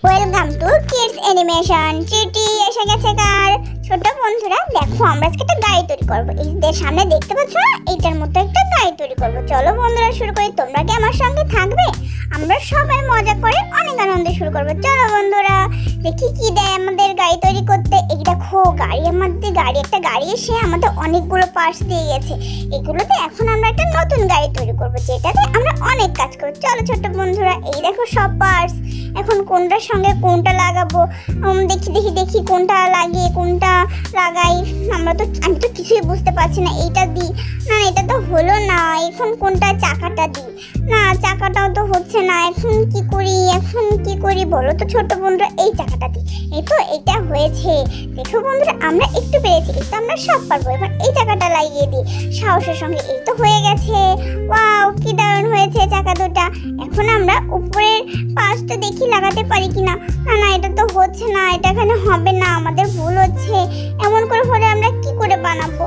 Welcome to kids animation. চিটি এসে গেছে কার ছোট বন্ধুরা, দেখো আমরা আজকে একটা গাড়ি তৈরি করবো। এই যে সামনে দেখতে পাচ্ছ না, এইটার মতো একটা গাড়ি তৈরি করবো। চলো বন্ধুরা শুরু করি। তোমরা কি আমার সঙ্গে থাকবে? আমরা সবাই মজা করে অনেক আনন্দে শুরু করবো। চলো বন্ধুরা দেখি কি দেয় আমাদের গাড়ি তৈরি করতে। এই দেখো একটা গাড়ি এসে আমাদের অনেকগুলো পার্টস দিয়ে গেছে। এগুলোতে এখন আমরা একটা নতুন গাড়ি তৈরি করবো, যেটাতে আমরা অনেক কাজ করবো। চলো ছোট বন্ধুরা, এই দেখো সব পার্টস। এখন কোনটার সঙ্গে কোনটা লাগাবো দেখি কোনটা লাগিয়ে কোনটা লাগাই। আমি তো কিছুই বুঝতে পারছি না। এইটা দিই না, এটা তো হলো না। এখন কোনটা চাকাটা দিই না, চাকাটাও তো হচ্ছে না। এখন কি করি বলো তো ছোট বন্ধুরা। এই চাকাটা দিই, এই তো এটা হয়েছে। দেখো বন্ধুরা আমরা একটু পেরেছি, কিন্তু আমরা সব পারবো। এবার এই চাকাটা লাগিয়ে দিই সাহসের সঙ্গে। এই তো হয়ে গেছে। ওয়াও কি দারুণ হয়েছে চাকা দুটা। এখন আমরা উপরের পাশটা দেখি লাগাতে পারি কিনা। না এটা তো হচ্ছে না, এটা এখানে হবে না, আমাদের ভুল হচ্ছে। এমন করে হলে আমরা কি করে বানাবো?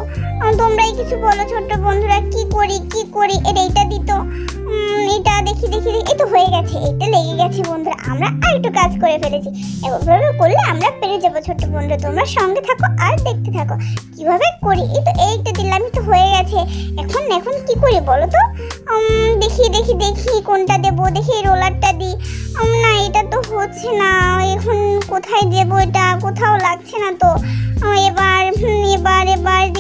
তোমরাই কিছু বলো ছোট্ট বন্ধুরা। কি করি এইটা দিত। এটা দেখি এই তো হয়ে গেছে। এটা লেগে গেছে বন্ধুরা, আমরা আরেকটু কাজ করে ফেলেছি। এভাবে করলে আমরা পেরে যাবো ছোট্ট বন্ধুরা। তোমরা সঙ্গে থাকো আর দেখতে থাকো কিভাবে করি। এই তো এইটা দিলাম, তো হয়ে গেছে। এখন কি করি বলো তো। দেখি কোনটা দেবো। দেখি রোলারটা দিই। না এটা তো হচ্ছে না। এখন কোথায় দেবো? এটা কোথাও লাগছে না তো। এবার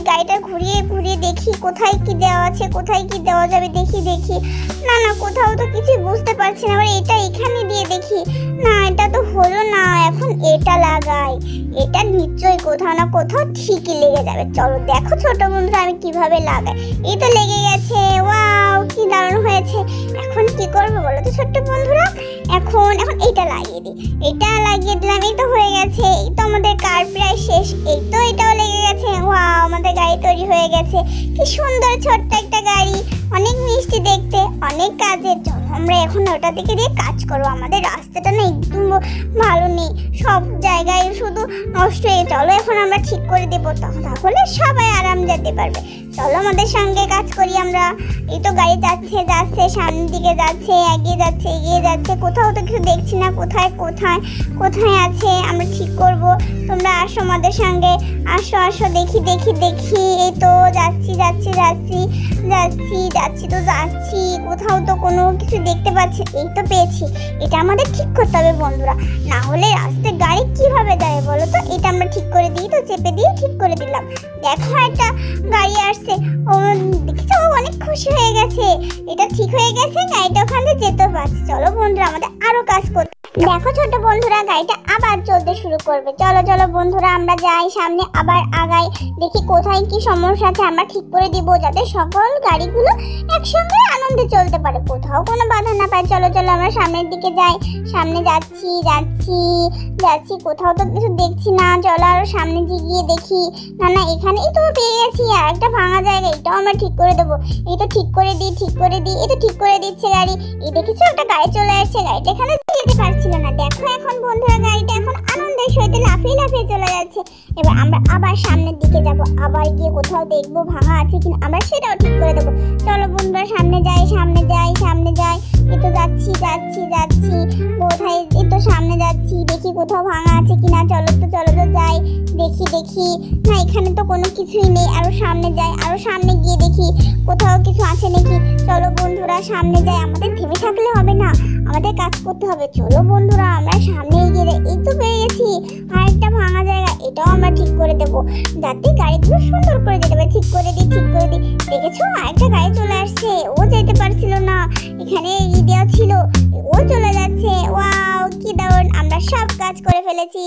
গাড়িটা ঘুরিয়ে দেখি কোথায় কি দেওয়া আছে, কোথায় কি দেওয়া যাবে। দেখি না কোথাও তো কিছু বুঝতে পারছি না। এবার এটা এখানে দিয়ে দেখি। না এটা তো হলো না। এখন এটা লাগাই। এটা নিশ্চয়ই কোথাও না কোথাও ঠিকই লেগে যাবে। চলো দেখো ছোট বন্ধুরা আমি কিভাবে লাগাই। এই তো লেগে গেছে। ওয়াও কি দারুণ হয়েছে। এখন কি করবো বলো তো ছোট্ট বন্ধুরা। এখন এইটা লাগিয়ে দিই। এটা লাগিয়ে দিলাম, এই তো হয়ে গেছে। এই তো আমাদের কার প্রায় শেষ। এই তো এটাও লেগে গেছে। ওয়াও আমাদের গাড়ি তৈরি হয়ে গেছে। কি সুন্দর ছোট্ট একটা গাড়ি, অনেক মিষ্টি দেখতে, অনেক কাজের। চলো আমরা এখন ওটা থেকে দিয়ে কাজ করবো। আমাদের রাস্তাটা না একদম ভালো নেই, সব জায়গায় শুধু নষ্ট হয়ে। চলো এখন আমরা ঠিক করে দেবো, তাহলে সবাই আরাম যেতে পারবে। চলো আমাদের সঙ্গে কাজ করি আমরা। এই তো গাড়ি যাচ্ছে সামনের দিকে যাচ্ছে, এগিয়ে যাচ্ছে। কোথাও তো কিছু দেখছি না, কোথায় আছে। আমরা ঠিক করব। তোমরা আসো আমাদের সঙ্গে, আসো দেখি। এই তো যাচ্ছি। কোথাও তো কোনো কিছু দেখতে পাচ্ছি। এই তো পেয়েছি। এটা আমাদের ঠিক করতে হবে বন্ধুরা, না হলে রাস্তায় গাড়ি কিভাবে যাবে বলো তো। এটা আমরা ঠিক করে দিই, তো চেপে দিয়ে ঠিক করে দিলাম। দেখো একটা গাড়ি আসছে। ও দেখেছো, অনেক খুশি হয়ে গেছে। এটা ঠিক হয়ে গেছে, গাড়িটা ওখানে যেতে পারছে। চলো বন্ধুরা আমাদের আরো কাজ করতে। দেখো ছোট বন্ধুরা গাড়িটা আবার চলতে শুরু করবে। চলো বন্ধুরা আমরা যাই সামনে, আবার আগাই। দেখি কোথায় কি সমস্যা আছে আমরা ঠিক করে দিব, যাতে সকল গাড়িগুলো একসঙ্গে আনন্দে চলতে পারে, কোথাও কোনো বাধা না পায়। চলো আমরা সামনের দিকে যাই। সামনে যাচ্ছি। কোথাও তো কিছু দেখছি না। চলো আরো সামনে গিয়ে দেখি। না এখানেই তো পেয়ে গেছি আর একটা ভাঙা জায়গা। এটাও আমরা ঠিক করে দেবো। এই তো ঠিক করে দিই। এই তো ঠিক করে দিচ্ছে গাড়ি। এই দেখেছো একটা গাড়ি চলে আসছে। গাড়িটা এখানে যেতে পারছিল না। দেখো এখন বন্ধুরা গাড়িটা এখন আনন্দের সহিত লাফিয়ে চলে যাচ্ছে। এবার আমরা আবার সামনের দিকে যাব। আবার গিয়ে কোথাও দেখবো ভাঙা আছে কিনা, আমরা সেটাও ঠিক করে দেবো। চলো বন্ধুরা সামনে যাই। এই তো যাচ্ছি। কোথায়? এই তো সামনে যাচ্ছি। দেখি কোথাও ভাঙা আছে কিনা। চলো তো যাই। দেখি না এখানে তো কোনো কিছুই নেই। আরো সামনে যাই। আরো সামনে গিয়ে দেখি কোথাও কিছু আছে নাকি। চলো বন্ধুরা সামনে যাই। আমাদের থেমে থাকলে হবে না, আমাদের কাজ করতে হবে। চলো বন্ধুরা আমরা সামনে এগিয়ে যাই। এই তো পেয়ে গেছি আর একটা ভাঙা জায়গা। এটাও আমরা ঠিক করে দেবো, যাতে গাড়িগুলো সুন্দর করে যেতে পারে। ঠিক করে দিই। দেখেছো আরেকটা গাড়ি চলে আসছে। ও যেতে পারছিল না, এখানে দেওয়া ছিল, ও চলে যাচ্ছে। ওয়াও কি দারুণ, আমরা সব কাজ করে ফেলেছি।